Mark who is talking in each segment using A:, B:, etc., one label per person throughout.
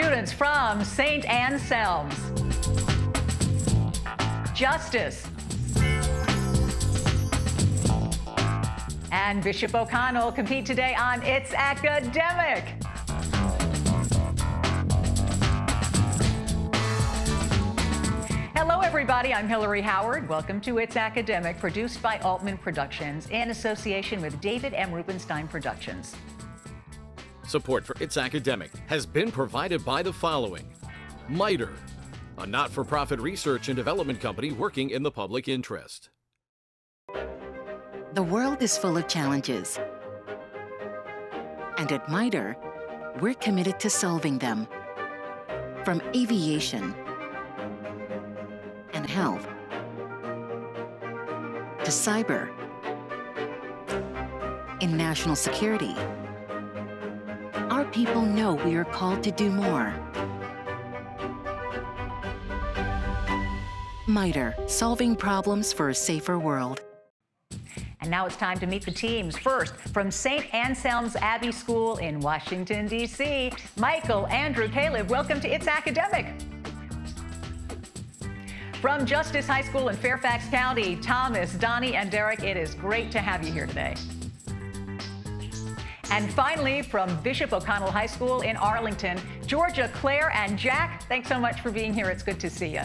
A: Students from St. Anselm's. Justice. And Bishop O'Connell compete today on It's Academic. Hello, everybody. I'm Hillary Howard. Welcome to It's Academic, produced by Altman Productions in association with David M. Rubenstein Productions.
B: Support for It's Academic has been provided by the following: MITRE, a not-for-profit research and development company working in the public interest.
C: The world is full of challenges. And at MITRE, we're committed to solving them. From aviation and health to cyber, in national security. Our people know we are called to do more. MITRE, solving problems for a safer world.
A: And now it's time to meet the teams. First, from St. Anselm's Abbey School in Washington, D.C., Michael, Andrew, Caleb, welcome to It's Academic. From Justice High School in Fairfax County, Thomas, Donnie, and Derek, it is great to have you here today. And finally, from Bishop O'Connell High School in Arlington, Georgia, Claire, and Jack, thanks so much for being here. It's good to see you.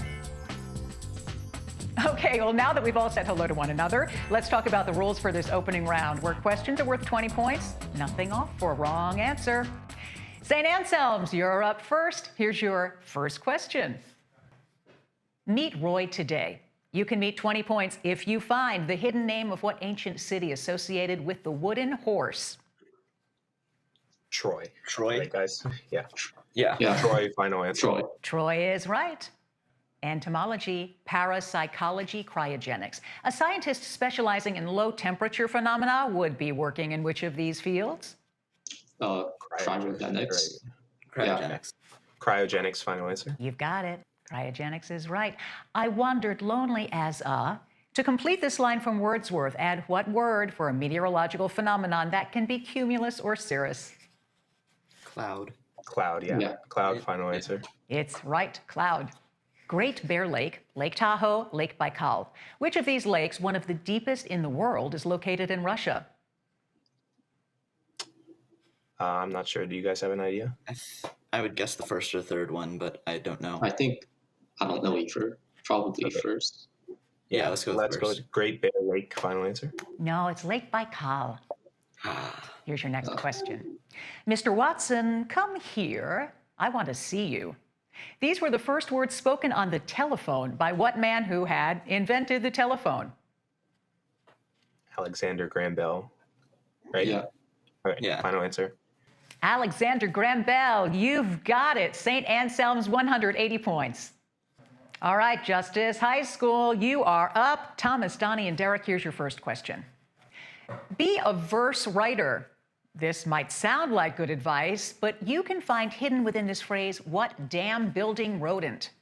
A: Okay, well, now that we've all said hello to one another, let's talk about the rules for this opening round, where questions are worth 20 points, nothing off for a wrong answer. St. Anselm's, you're up first. Here's your first question. Meet Roy today. You can meet 20 points if you find the hidden name of what ancient city associated with the wooden horse.
D: Troy.
E: Troy?
D: Right, guys? Yeah.
E: Yeah.
D: Troy, final answer.
A: Troy is right. Entomology, parapsychology, cryogenics. A scientist specializing in low-temperature phenomena would be working in which of these fields?
E: Cryogenics.
D: Cryogenics, final answer.
A: You've got it. Cryogenics is right. I wandered lonely as a... To complete this line from Wordsworth, add what word for a meteorological phenomenon that can be cumulus or cirrus?
E: Cloud.
D: Cloud, yeah. Cloud, final answer.
A: It's right, cloud. Great Bear Lake, Lake Tahoe, Lake Baikal. Which of these lakes, one of the deepest in the world, is located in Russia?
D: I'm not sure. Do you guys have an idea?
F: I would guess the first or third one, but I don't know.
E: I don't know either. Probably first.
F: Yeah, let's go
D: Let's
F: first.
D: go with Great Bear Lake, final answer.
A: No, it's Lake Baikal. Here's your next question. Mr. Watson, come here. I want to see you. These were the first words spoken on the telephone by what man who had invented the telephone?
D: Alexander Graham Bell. Right?
E: Yeah.
D: All right,
F: Yeah.
D: final answer.
A: Alexander Graham Bell, you've got it. St. Anselm's 180 points. All right, Justice High School, you are up. Thomas, Donnie, and Derek, here's your first question. Be a verse writer. This might sound like good advice, but you can find hidden within this phrase what dam building rodent?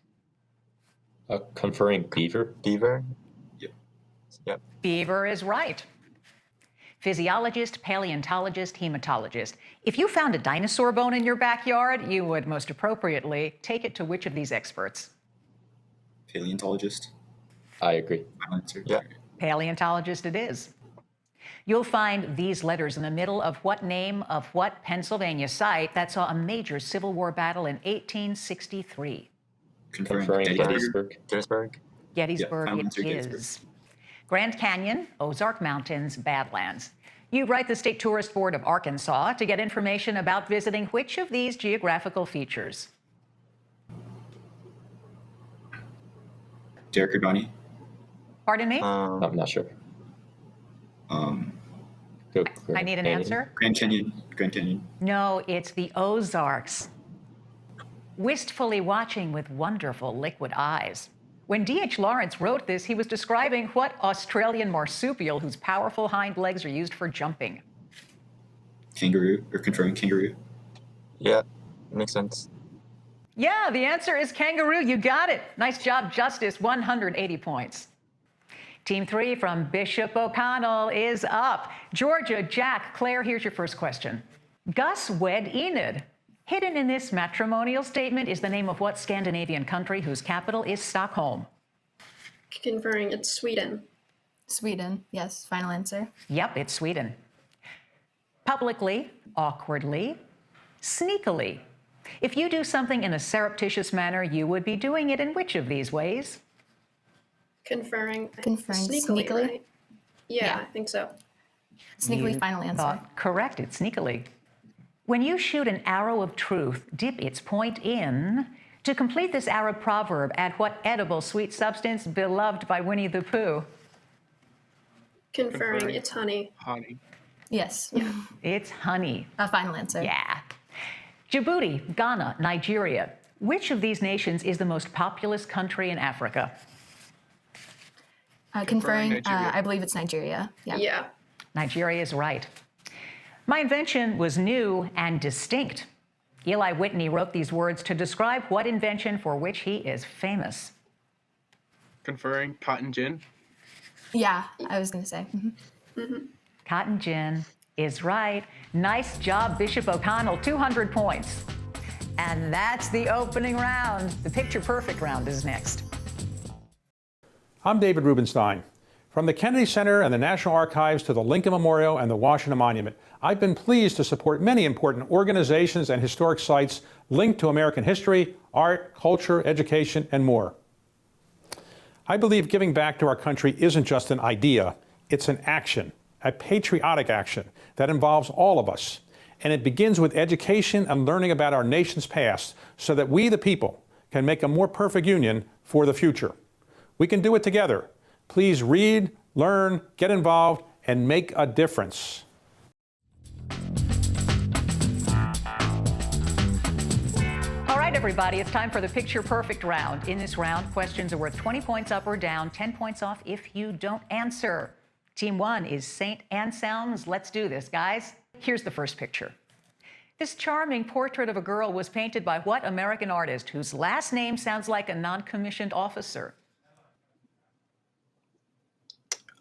G: Conferring beaver.
D: Beaver? Yep.
A: Beaver is right. Physiologist, paleontologist, hematologist. If you found a dinosaur bone in your backyard, you would most appropriately take it to which of these experts?
E: Paleontologist.
G: I agree.
E: Final answer.
D: Yeah.
A: Paleontologist it is. You'll find these letters in the middle of what name of what Pennsylvania site that saw a major Civil War battle in 1863?
G: Conferring Gettysburg.
D: Gettysburg?
A: Gettysburg
E: final
A: it
E: answer,
A: is.
E: Gettysburg.
A: Grand Canyon, Ozark Mountains, Badlands. You write the State Tourist Board of Arkansas to get information about visiting which of these geographical features?
E: Derek or Donnie?
A: Pardon me?
G: I'm not sure. Go
A: I need an
G: Canyon.
A: answer.
E: Grand Canyon.
A: No, it's the Ozarks. Wistfully watching with wonderful liquid eyes. When D.H. Lawrence wrote this, he was describing what Australian marsupial whose powerful hind legs are used for jumping?
E: Kangaroo, or conferring kangaroo.
D: Yeah, makes sense.
A: Yeah, the answer is kangaroo. You got it. Nice job, Justice. 180 points. Team 3 from Bishop O'Connell is up. Georgia, Jack, Claire, here's your first question. Gus wed Enid. Hidden in this matrimonial statement is the name of what Scandinavian country whose capital is Stockholm?
H: Conferring, it's Sweden.
I: Sweden, yes. Final answer.
A: Yep, it's Sweden. Publicly, awkwardly, sneakily. If you do something in a surreptitious manner, you would be doing it in which of these ways?
H: Conferring
I: Sneakily?
H: right? Yeah,
I: Yeah.
H: I think so.
I: Sneakily,
A: You
I: final answer.
A: thought correct, it's sneakily. When you shoot an arrow of truth, dip its point in. To complete this Arab proverb, add what edible sweet substance beloved by Winnie the Pooh?
H: Conferring, it's honey.
J: Honey.
I: Yes.
A: It's honey.
I: Final answer.
A: Yeah. Djibouti, Ghana, Nigeria. Which of these nations is the most populous country in Africa?
I: Conferring,
J: Nigeria.
I: I believe it's Nigeria. Yeah.
H: Yeah.
A: Nigeria is right. My invention was new and distinct. Eli Whitney wrote these words to describe what invention for which he is famous.
J: Conferring cotton gin.
I: Yeah, I was going to say.
A: Cotton gin is right. Nice job, Bishop O'Connell, 200 points. And that's the opening round. The picture perfect round is next.
K: I'm David Rubenstein. From the Kennedy Center and the National Archives to the Lincoln Memorial and the Washington Monument, I've been pleased to support many important organizations and historic sites linked to American history, art, culture, education, and more. I believe giving back to our country isn't just an idea, it's an action, a patriotic action that involves all of us. And it begins with education and learning about our nation's past so that we, the people, can make a more perfect union for the future. We can do it together. Please read, learn, get involved, and make a difference.
A: All right, everybody, it's time for the picture perfect round. In this round, questions are worth 20 points up or down, 10 points off if you don't answer. Team 1 is St. Anselm's. Let's do this, guys. Here's the first picture. This charming portrait of a girl was painted by what American artist whose last name sounds like a non-commissioned officer?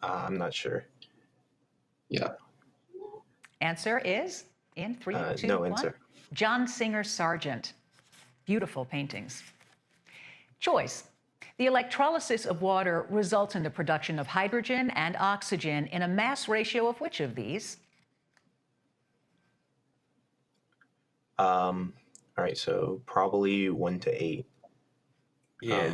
D: I'm not sure.
E: Yeah.
A: Answer is in 3, 2,
D: no
A: 1.
D: answer.
A: John Singer Sargent. Beautiful paintings. Choice. The electrolysis of water results in the production of hydrogen and oxygen in a mass ratio of which of these?
D: All right, so probably 1 to 8.
E: Yeah,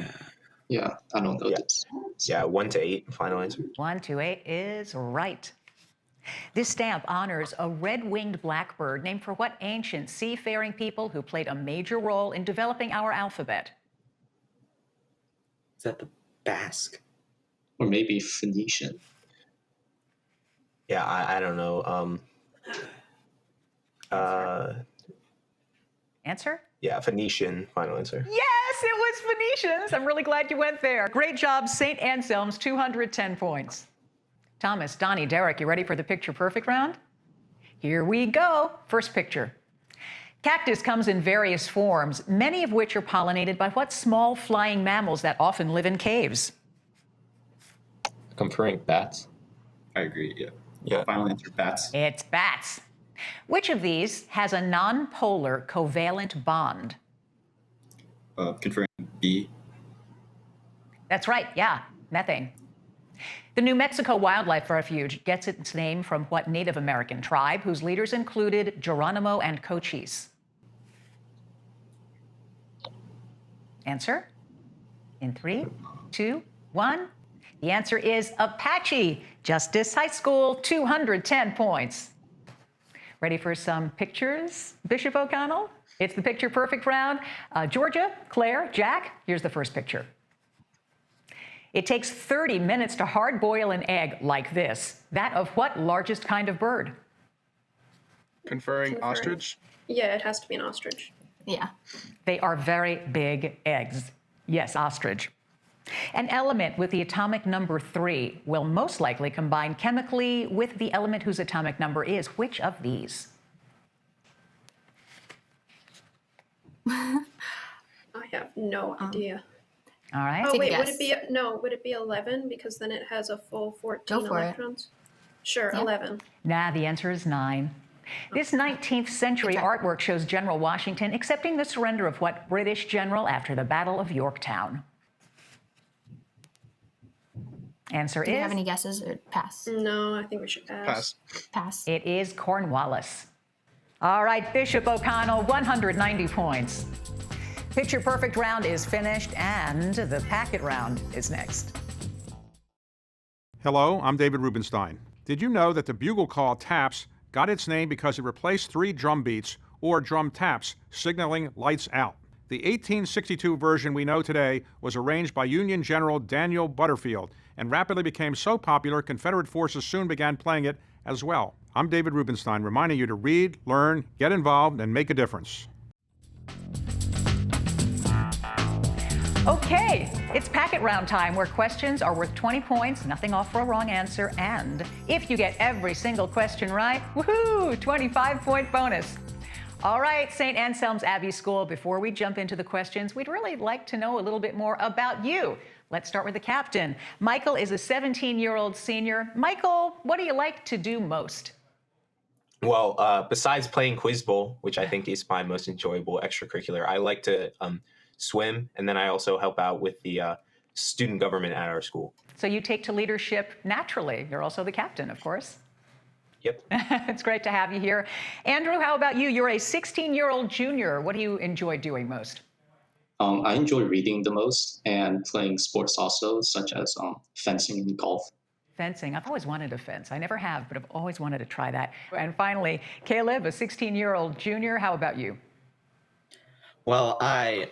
E: I don't know
D: Yeah.
E: this.
D: Yeah, 1 to 8. Final answer.
A: 1 to 8 is right. This stamp honors a red-winged blackbird named for what ancient seafaring people who played a major role in developing our alphabet?
F: Is that the Basque?
E: Or maybe Phoenician.
D: Yeah, I don't know.
A: Answer?
D: Yeah, Phoenician. Final answer.
A: Yes, it was Phoenicians. I'm really glad you went there. Great job, St. Anselm's, 210 points. Thomas, Donnie, Derek, you ready for the picture perfect round? Here we go. First picture. Cactus comes in various forms, many of which are pollinated by what small flying mammals that often live in caves?
G: Conferring bats.
F: I agree, yeah.
D: Yeah.
F: Final answer, bats.
A: It's bats. Which of these has a non-polar covalent bond?
F: Conferring B.
A: That's right, yeah, methane. The New Mexico Wildlife Refuge gets its name from what Native American tribe whose leaders included Geronimo and Cochise? Answer? In 3, 2, 1. The answer is Apache. Justice High School, 210 points. Ready for some pictures, Bishop O'Connell? It's the picture perfect round. Georgia, Claire, Jack, here's the first picture. It takes 30 minutes to hard boil an egg like this. That of what largest kind of bird?
J: Conferring ostrich.
H: Yeah, it has to be an ostrich.
I: Yeah.
A: They are very big eggs. Yes, ostrich. An element with the atomic number 3 will most likely combine chemically with the element whose atomic number is. Which of these?
H: I have no idea.
A: All right.
H: Oh,
I: Take a
H: wait, would
I: guess.
H: it be, no, would it be 11? Because then it has a full 14
I: Go for it.
H: electrons. Sure,
I: Yeah.
H: 11.
A: Nah, the answer is 9. This 19th century artwork shows General Washington accepting the surrender of what British general after the Battle of Yorktown? Answer
I: Do
A: is?
I: you have any guesses or pass?
H: No, I think we should pass.
I: Pass.
A: It is Cornwallis. All right, Bishop O'Connell, 190 points. Picture Perfect round is finished, and the packet round is next.
K: Hello, I'm David Rubenstein. Did you know that the bugle call taps got its name because it replaced 3 drum beats, or drum taps, signaling lights out? The 1862 version we know today was arranged by Union General Daniel Butterfield and rapidly became so popular Confederate forces soon began playing it as well. I'm David Rubenstein, reminding you to read, learn, get involved, and make a difference.
A: Okay, it's packet round time, where questions are worth 20 points, nothing off for a wrong answer, and if you get every single question right, woohoo, 25-point bonus. All right, St. Anselm's Abbey School, before we jump into the questions, we'd really like to know a little bit more about you. Let's start with the captain. Michael is a 17-year-old senior. Michael, what do you like to do most?
D: Well, besides playing Quiz Bowl, which I think is my most enjoyable extracurricular, I like to swim, and then I also help out with the student government at our school.
A: So you take to leadership naturally. You're also the captain, of course.
D: Yep.
A: It's great to have you here. Andrew, how about you? You're a 16-year-old junior. What do you enjoy doing most?
E: I enjoy reading the most and playing sports also, such as fencing and golf.
A: Fencing. I've always wanted to fence. I never have, but I've always wanted to try that. And finally, Caleb, a 16-year-old junior. How about you?
F: Well, I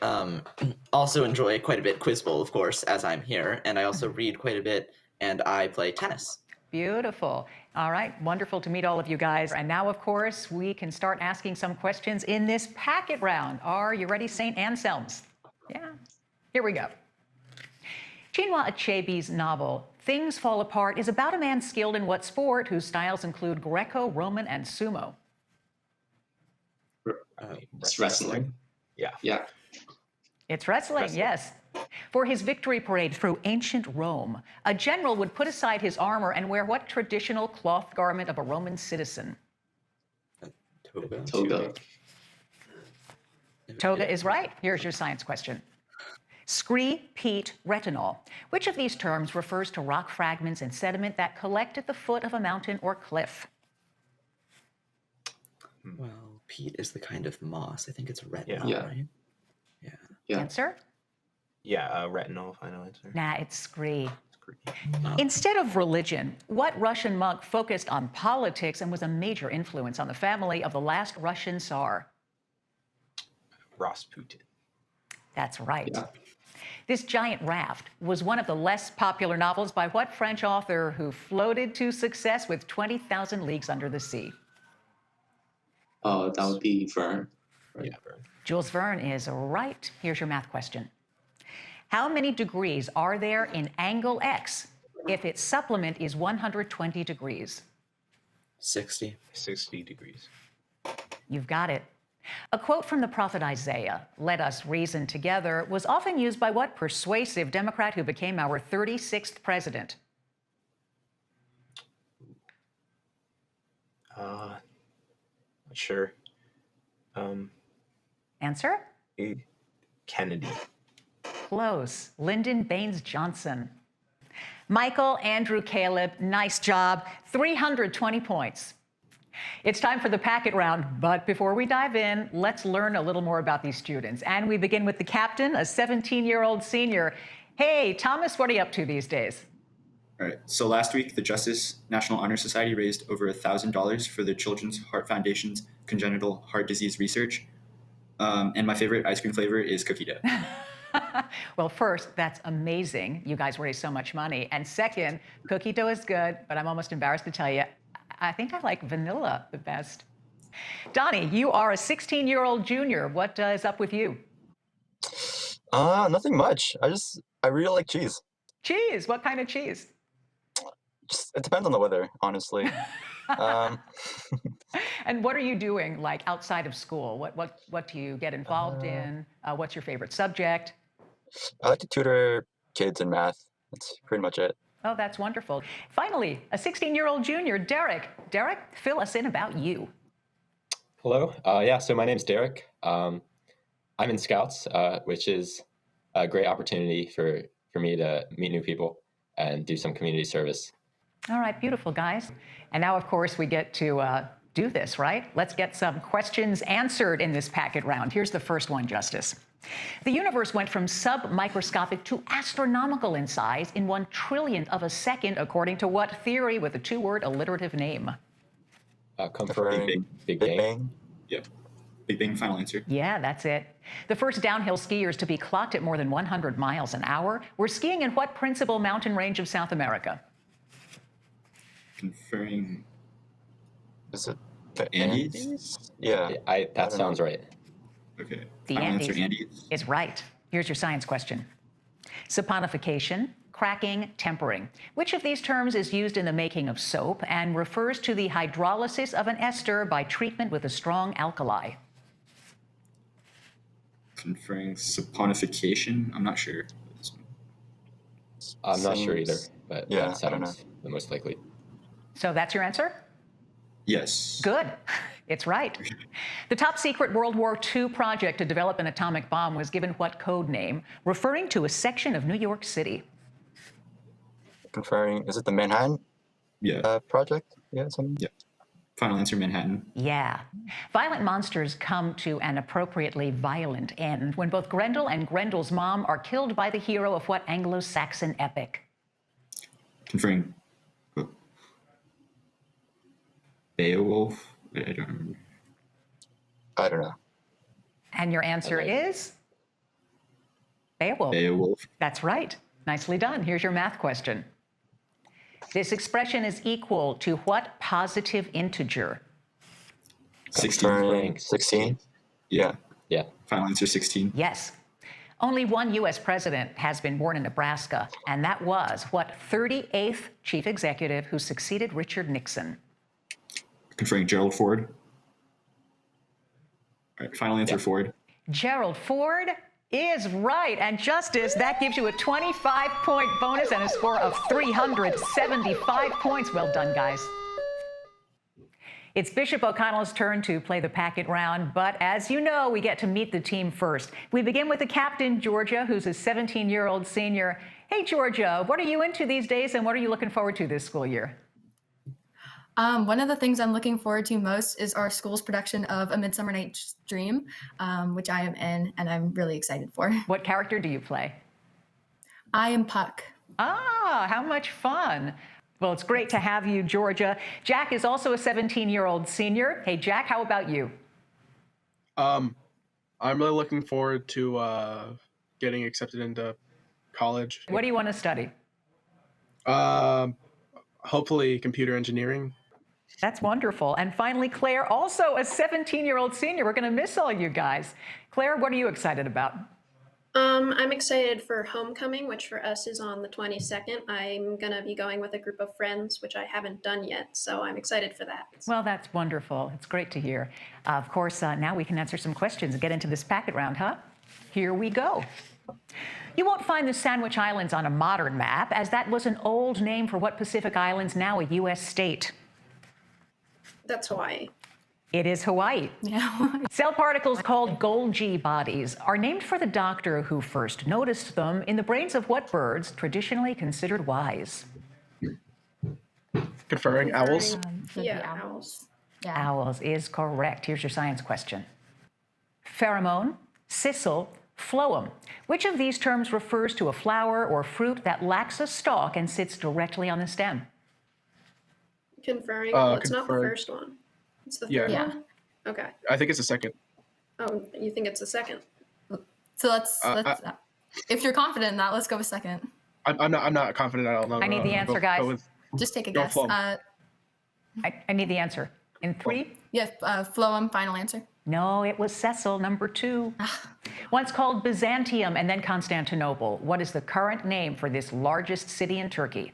F: also enjoy quite a bit Quiz Bowl, of course, as I'm here, and I also read quite a bit, and I play tennis.
A: Beautiful. All right, wonderful to meet all of you guys. And now, of course, we can start asking some questions in this packet round. Are you ready, St. Anselm's? Yeah. Here we go. Chinua Achebe's novel, Things Fall Apart, is about a man skilled in what sport whose styles include Greco-Roman and sumo?
E: It's wrestling. Yeah.
A: It's wrestling, yes. For his victory parade through ancient Rome, a general would put aside his armor and wear what traditional cloth garment of a Roman citizen?
E: Toga.
A: Toga is right. Here's your science question. Scree, peat, retinol. Which of these terms refers to rock fragments and sediment that collect at the foot of a mountain or cliff?
F: Well, peat is the kind of moss. I think it's retinol,
E: Yeah.
F: right?
E: Yeah.
A: Answer?
D: Yeah, retinol, final answer.
A: Nah, it's scree.
F: Oh.
A: Instead of religion, what Russian monk focused on politics and was a major influence on the family of the last Russian Tsar?
D: Rasputin.
A: That's right.
E: Yeah.
A: This giant raft was one of the less popular novels by what French author who floated to success with 20,000 Leagues Under the Sea?
E: That would be Verne.
D: Right? Yeah, Verne.
A: Jules Verne is right. Here's your math question. How many degrees are there in angle X if its supplement is 120 degrees?
F: 60.
D: 60 degrees.
A: You've got it. A quote from the prophet Isaiah, "Let us reason together," was often used by what persuasive Democrat who became our 36th president?
D: Not sure.
A: Answer?
D: Kennedy.
A: Close. Lyndon Baines Johnson. Michael, Andrew, Caleb, nice job. 320 points. It's time for the packet round, but before we dive in, let's learn a little more about these students. And we begin with the captain, a 17-year-old senior. Hey, Thomas, what are you up to these days?
L: All right. So last week, the Justice National Honor Society raised over $1,000 for the Children's Heart Foundation's congenital heart disease research. And my favorite ice cream flavor is cookie dough.
A: Well, first, that's amazing. You guys raised so much money. And second, cookie dough is good, but I'm almost embarrassed to tell you, I think I like vanilla the best. Donnie, you are a 16-year-old junior. What is up with you?
M: Nothing much. I really like cheese.
A: Cheese? What kind of cheese?
M: It depends on the weather, honestly.
A: And what are you doing, like, outside of school? What do you get involved in? What's your favorite subject?
M: I like to tutor kids in math. That's pretty much it.
A: Oh, that's wonderful. Finally, a 16-year-old junior, Derek. Derek, fill us in about you.
G: Hello. Yeah, so my name's Derek. I'm in Scouts, which is a great opportunity for me to meet new people and do some community service.
A: All right, beautiful, guys. And now, of course, we get to do this, right? Let's get some questions answered in this packet round. Here's the first one, Justice. The universe went from submicroscopic to astronomical in size in 1/1,000,000th of a second, according to what theory with a two-word alliterative name?
G: Confirming Big Bang.
L: Yep. Big Bang, final answer.
A: Yeah, that's it. The first downhill skiers to be clocked at more than 100 miles an hour were skiing in what principal mountain range of South America?
L: Conferring.
M: Is it the
L: Andes?
M: Yeah.
G: That sounds right.
L: Okay.
A: The
L: Final answer,
A: Andes
L: Andes.
A: is right. Here's your science question. Saponification, cracking, tempering. Which of these terms is used in the making of soap and refers to the hydrolysis of an ester by treatment with a strong alkali?
L: Conferring saponification. I'm not sure.
G: I'm not sure either, but
M: Yeah,
G: that
M: I don't know.
G: sounds the most likely.
A: So that's your answer?
L: Yes.
A: Good. It's right. The top secret World War II project to develop an atomic bomb was given what code name, referring to a section of New York City?
M: Conferring. Is it the Manhattan Project? Yeah, something.
L: Yeah. Final answer, Manhattan.
A: Yeah. Violent monsters come to an appropriately violent end when both Grendel and Grendel's mom are killed by the hero of what Anglo-Saxon epic?
L: Conferring. Beowulf. I don't remember.
M: I don't know.
A: And your answer is? Beowulf.
L: Beowulf.
A: That's right. Nicely done. Here's your math question. This expression is equal to what positive integer?
L: 16.
M: 16? Yeah.
G: Yeah.
L: Final answer, 16.
A: Yes. Only one U.S. president has been born in Nebraska, and that was what 38th chief executive who succeeded Richard Nixon?
L: Conferring Gerald Ford. All right, final answer, Ford.
A: Gerald Ford is right. And Justice, that gives you a 25-point bonus and a score of 375 points. Well done, guys. It's Bishop O'Connell's turn to play the packet round, but as you know, we get to meet the team first. We begin with the captain, Georgia, who's a 17-year-old senior. Hey, Georgia, what are you into these days, and what are you looking forward to this school year?
I: One of the things I'm looking forward to most is our school's production of A Midsummer Night's Dream, which I am in, and I'm really excited for.
A: What character do you play?
I: I am Puck.
A: Ah, how much fun. Well, it's great to have you, Georgia. Jack is also a 17-year-old senior. Hey, Jack, how about you?
J: I'm really looking forward to getting accepted into college.
A: What do you want to study?
J: Hopefully computer engineering.
A: That's wonderful. And finally, Claire, also a 17-year-old senior. We're going to miss all you guys. Claire, what are you excited about?
H: I'm excited for homecoming, which for us is on the 22nd. I'm going to be going with a group of friends, which I haven't done yet, so I'm excited for that.
A: Well, that's wonderful. It's great to hear. Of course, now we can answer some questions and get into this packet round, huh? Here we go. You won't find the Sandwich Islands on a modern map, as that was an old name for what Pacific Island's now a U.S. state?
H: That's Hawaii.
A: It is Hawaii.
I: Yeah.
A: Cell particles called Golgi bodies are named for the doctor who first noticed them in the brains of what birds traditionally considered wise?
J: Conferring owls.
H: Yeah, owls.
I: Yeah.
A: Owls is correct. Here's your science question. Pheromone, sisal, phloem. Which of these terms refers to a flower or fruit that lacks a stalk and sits directly on the stem?
H: Conferring. Well, it's not the
J: conferring.
H: first one. It's the
J: Yeah.
H: third
I: Yeah.
H: one? Okay.
J: I think it's the second.
H: Oh, you think it's the second?
I: So let's if you're confident in that, let's go with second.
J: I'm not confident. I don't know.
A: I need the answer, guys.
I: Just take a
J: Go
I: guess.
J: phloem.
A: I need the answer. In three?
I: Yeah, phloem, final answer.
A: No, it was Sessile, number 2. Once called Byzantium and then Constantinople, what is the current name for this largest city in Turkey?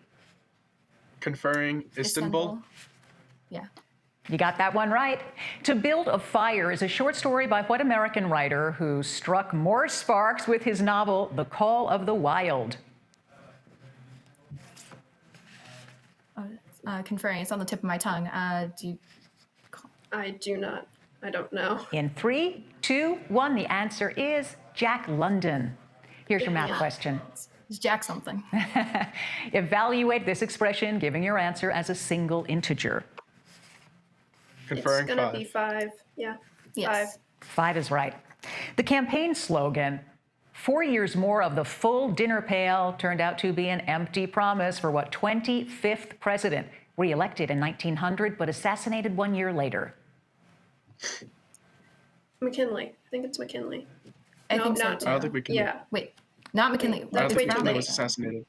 J: Conferring Istanbul.
I: Yeah.
A: You got that one right. To Build a Fire is a short story by what American writer who struck more sparks with his novel, The Call of the Wild?
I: Conferring, it's on the tip of my tongue.
H: I do not. I don't know.
A: In 3, 2, 1, the answer is Jack London. Here's your math question.
I: It's Jack something.
A: Evaluate this expression, giving your answer as a single integer.
J: Conferring
H: It's gonna
J: 5.
H: be 5. Yeah.
I: Yes.
A: 5 is right. The campaign slogan, 4 years more of the full dinner pail, turned out to be an empty promise for what 25th president, re-elected in 1900 but assassinated 1 year later.
H: McKinley. I think it's McKinley.
I: I
H: No,
I: think so
H: not
I: too.
J: I don't think we can.
H: Yeah.
I: Wait, not McKinley.
J: I don't
H: That's
J: think
H: Brown
J: McKinley
H: Day.
J: was assassinated.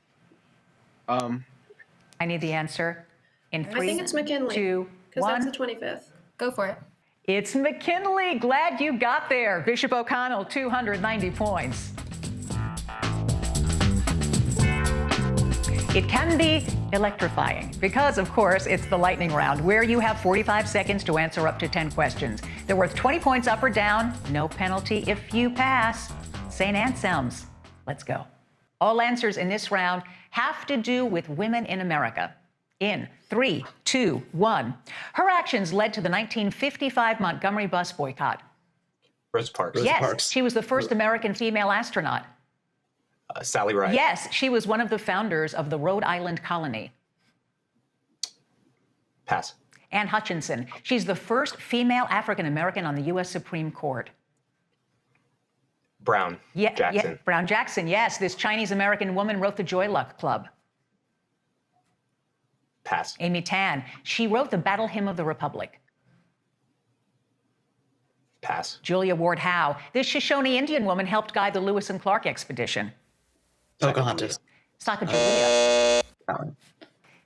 A: I need the answer in 3,
H: I think it's McKinley.
A: 2,
H: Because
A: 1.
H: that's the 25th.
I: Go for it.
A: It's McKinley. Glad you got there. Bishop O'Connell, 290 points. It can be electrifying because, of course, it's the lightning round where you have 45 seconds to answer up to 10 questions. They're worth 20 points up or down. No penalty if you pass. St. Anselm's. Let's go. All answers in this round have to do with women in America. In 3, 2, 1. Her actions led to the 1955 Montgomery bus boycott.
D: Rosa Parks.
A: Yes, she was the first American female astronaut.
D: Sally Ride.
A: Yes, she was one of the founders of the Rhode Island colony.
D: Pass.
A: Anne Hutchinson. She's the first female African American on the U.S. Supreme Court.
D: Brown. Jackson.
A: Brown Jackson. Yes, this Chinese American woman wrote the Joy Luck Club.
D: Pass.
A: Amy Tan. She wrote the Battle Hymn of the Republic.
D: Pass.
A: Julia Ward Howe. This Shoshone Indian woman helped guide the Lewis and Clark expedition.
F: Pocahontas.
A: Sacagawea.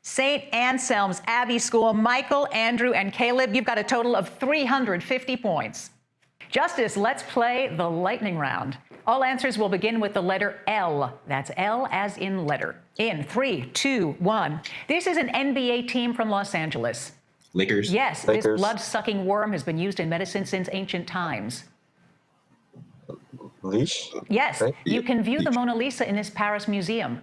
A: St. Anselm's Abbey School. Michael, Andrew, and Caleb, you've got a total of 350 points. Justice, let's play the lightning round. All answers will begin with the letter L. That's L as in letter. In 3, 2, 1. This is an NBA team from Los Angeles.
L: Lakers.
A: Yes,
M: Lakers.
A: this blood-sucking worm has been used in medicine since ancient times.
M: Leash?
A: Yes,
M: Right?
A: you can view the Mona Lisa in this Paris museum.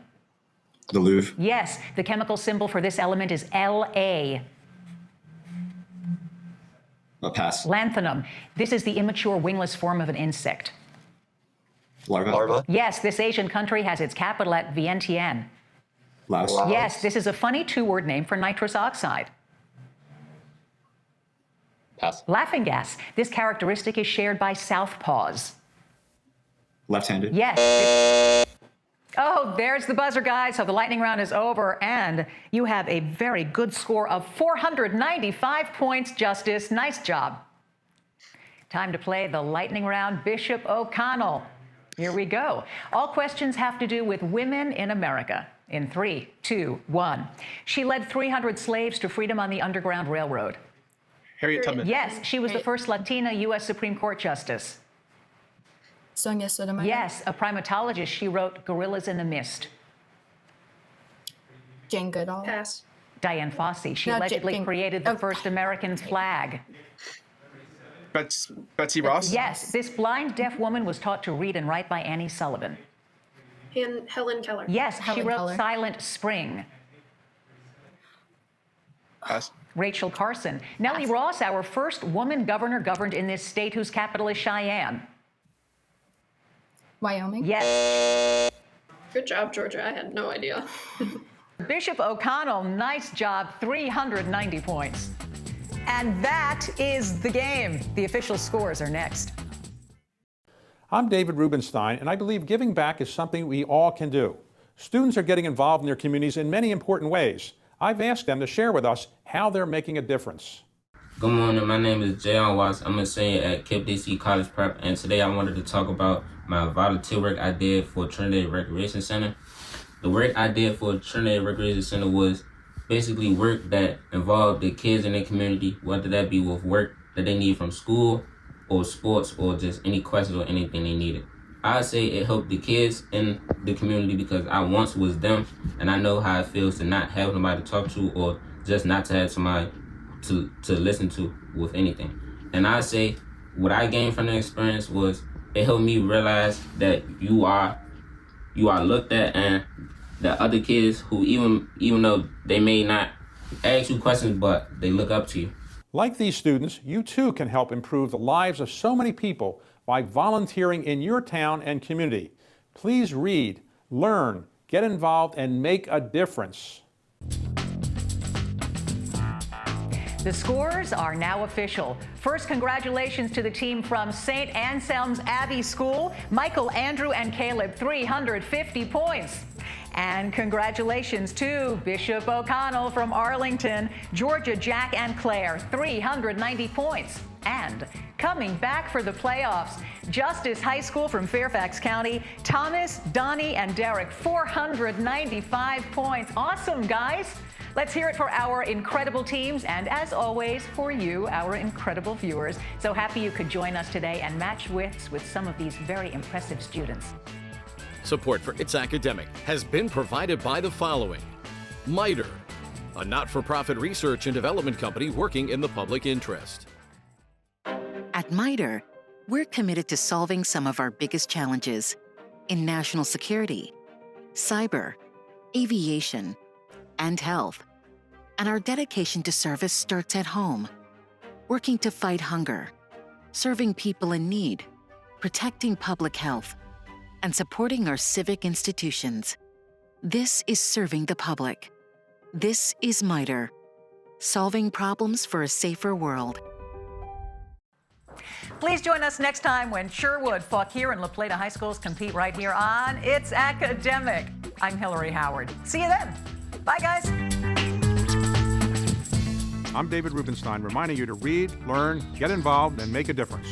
L: The Louvre.
A: Yes, the chemical symbol for this element is La.
L: Pass.
A: Lanthanum. This is the immature wingless form of an insect.
L: Larva.
A: Yes, this Asian country has its capital at Vientiane.
L: Laos.
M: Wow.
A: Yes, this is a funny two-word name for nitrous oxide.
G: Pass.
A: Laughing gas. This characteristic is shared by southpaws.
L: Left-handed.
A: Yes. Oh, there's the buzzer, guys. So the lightning round is over, and you have a very good score of 495 points, Justice. Nice job. Time to play the lightning round. Bishop O'Connell. Here we go. All questions have to do with women in America. In 3, 2, 1. She led 300 slaves to freedom on the Underground Railroad.
J: Harriet Tubman.
A: Yes, she was the first Latina U.S. Supreme Court justice.
I: Sonia Sotomayor.
A: Yes, a primatologist. She wrote Gorillas in the Mist.
I: Jane Goodall.
H: Pass.
A: Diane Fossey. She
I: No,
A: allegedly
I: Jane-
A: created the
I: oh.
A: first American flag.
J: Betsy Ross.
A: Yes, this blind deaf woman was taught to read and write by Annie Sullivan.
H: And Helen Keller.
A: Yes, she
I: Helen
A: wrote
I: Keller.
A: Silent Spring.
J: Pass.
A: Rachel Carson. Nellie Ross, our first woman governor, governed in this state whose capital is Cheyenne.
I: Wyoming.
A: Yes.
H: Good job, Georgia. I had no idea.
A: Bishop O'Connell, nice job, 390 points. And that is the game. The official scores are next.
K: I'm David Rubenstein, and I believe giving back is something we all can do. Students are getting involved in their communities in many important ways. I've asked them to share with us how they're making a difference.
N: Good morning, my name is Jayon Watts. I'm a senior at Kip DC College Prep, and today I wanted to talk about my volunteer work I did for Trinity Recreation Center. The work I did for Trinity Recreation Center was basically work that involved the kids in their community, whether that be with work that they need from school or sports or just any questions or anything they needed. I'd say it helped the kids in the community because I once was them, and I know how it feels to not have nobody to talk to or just not to have somebody to listen to with anything. And I say what I gained from the experience was it helped me realize that you are looked at, and that other kids who even though they may not ask you questions, but they look up to you.
K: Like these students, you too can help improve the lives of so many people by volunteering in your town and community. Please read, learn, get involved, and make a difference.
A: The scores are now official. First, congratulations to the team from St. Anselm's Abbey School. Michael, Andrew, and Caleb, 350 points. And congratulations to Bishop O'Connell from Arlington, Georgia, Jack, and Claire, 390 points. And coming back for the playoffs, Justice High School from Fairfax County, Thomas, Donnie, and Derek, 495 points. Awesome, guys. Let's hear it for our incredible teams and, as always, for you, our incredible viewers. So happy you could join us today and match wits with some of these very impressive students.
B: Support for It's Academic has been provided by the following: MITRE, a not-for-profit research and development company working in the public interest.
C: At MITRE, we're committed to solving some of our biggest challenges in national security, cyber, aviation, and health. And our dedication to service starts at home, working to fight hunger, serving people in need, protecting public health, and supporting our civic institutions. This is serving the public. This is MITRE, solving problems for a safer world.
A: Please join us next time when Sherwood, Fauquier, and La Plata High Schools compete right here on It's Academic. I'm Hillary Howard. See you then. Bye, guys.
K: I'm David Rubenstein, reminding you to read, learn, get involved, and make a difference.